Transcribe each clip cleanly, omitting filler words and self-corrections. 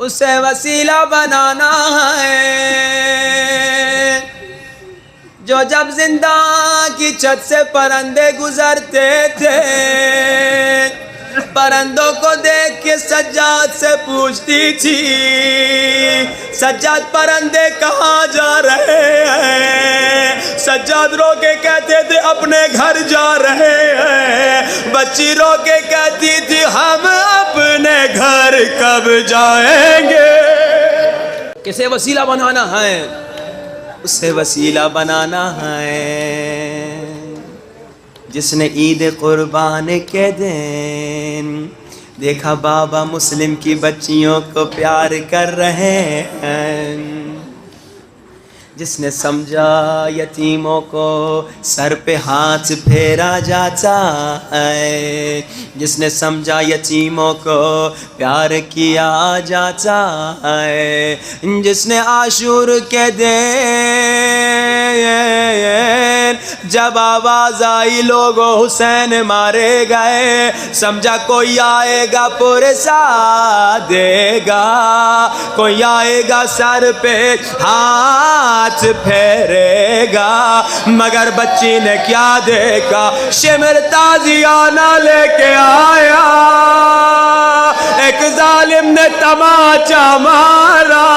اسے وسیلہ بنانا ہے جو جب زندہ کی چھت سے پرندے گزرتے تھے، پرندوں کو دیکھ کے سجاد سے پوچھتی تھی، سجاد پرندے کہاں جا رہے ہیں؟ سجاد رو کے کہتے تھے اپنے گھر جا رہے ہیں۔ بچی رو کے کہتی تھی ہم اپنے گھر کب جائیں گے؟ کسے وسیلہ بنانا ہے؟ اسے وسیلہ بنانا ہے جس نے عید قربان کے دن دیکھا بابا مسلم کی بچیوں کو پیار کر رہے ہیں، جس نے سمجھا یتیموں کو سر پہ ہاتھ پھیرا جاتا ہے، جس نے سمجھا یتیموں کو پیار کیا جاتا ہے، جس نے عاشور کے دن جب آواز آئی لوگوں حسین مارے گئے، سمجھا کوئی آئے گا پورے ساتھ دے گا، کوئی آئے گا سر پہ ہاتھ پھیرے گا، مگر بچی نے کیا دیکھا؟ شمر تازیانہ لے کے آیا، ایک ظالم نے تماچا مارا،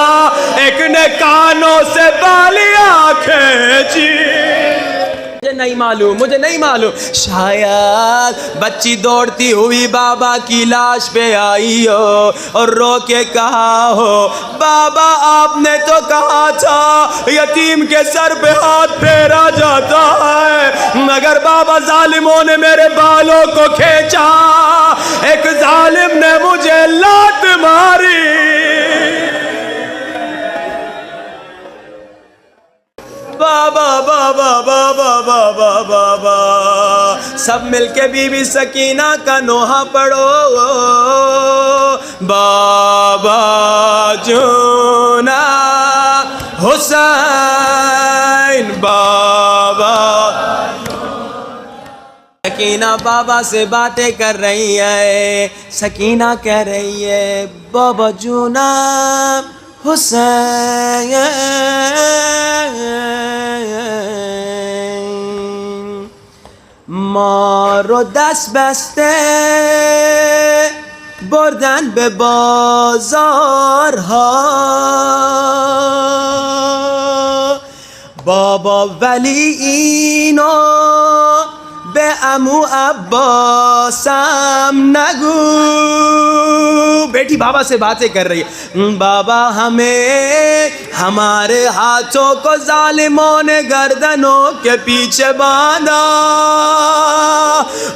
ایک نے کانوں سے بالیاں کھینچی۔ مجھے نہیں معلوم، شاید بچی دوڑتی ہوئی بابا کی لاش پہ آئی ہو اور رو کے کہا ہو بابا آپ نے تو کہا تھا یتیم کے سر پہ ہاتھ پھیرا جاتا ہے، مگر بابا ظالموں نے میرے بالوں کو کھینچا، ایک ظالم نے مجھے لات ماری۔ بابا بابا بابا بابا بابا سب مل کے بی بی سکینہ کا نوحہ پڑھو، بابا جونا حسین بابا۔ سکینہ بابا سے باتیں کر رہی ہے، سکینہ کہہ رہی ہے بابا جونا حسین ما رو دست بسته بردن به بازارها، بابا ولی اینو به عمو عباسم نگو۔ بیٹی بابا سے باتیں کر رہی ہے، بابا ہمیں ہمارے ہاتھوں کو ظالموں نے گردنوں کے پیچھے باندھا،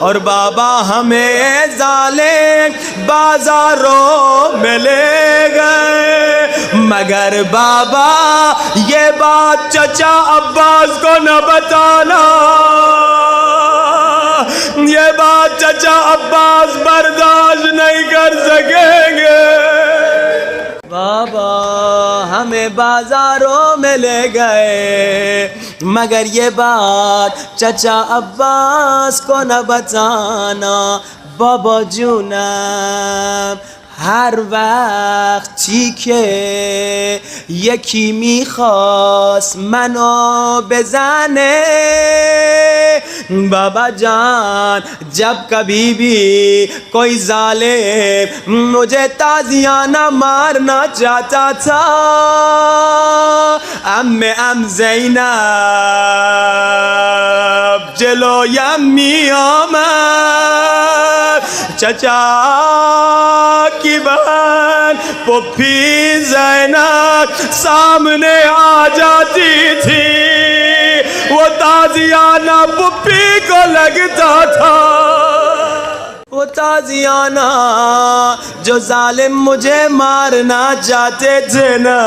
اور بابا ہمیں ظالم بازاروں میں لے گئے، مگر بابا یہ بات چچا عباس کو نہ بتانا، یہ بات چچا عباس برداشت نہیں کر سکیں گے۔ بابا ہمیں بازاروں میں لے گئے، مگر یہ بات چچا عباس کو نہ بتانا، بابا جونم هر وقتی که یکی میخواست منو بزنه، بابا جان جب کبھی بھی کوئی ظالم مجھے تازیانہ مارنا چاہتا تھا، ام زینب جلوی امی آمد، چچا کی بہن پپھی زینب سامنے آ جاتی تھی، وہ تازیانہ پپھی کو لگتا تھا، وہ تازیانہ جو ظالم مجھے مارنا چاہتے تھے نا،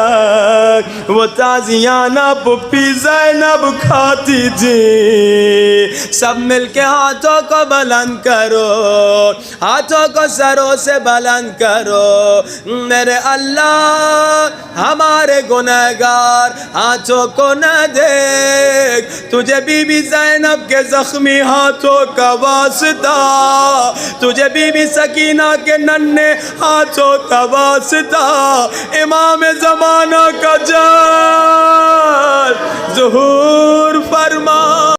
وہ تازیانہ پپھی زینب کھاتی تھی۔ سب مل کے ہاتھوں کو بلند کرو، ہاتھوں کو سروں سے بلند کرو، میرے اللہ ہمارے گنہگار ہاتھوں کو نہ دیکھ، تجھے بی بی زینب کے زخمی ہاتھوں کا واسطہ تجھے بی بی سکینہ کے ننھے ہاتھوں کا واسطہ امام زمانہ کا جان ظہور فرما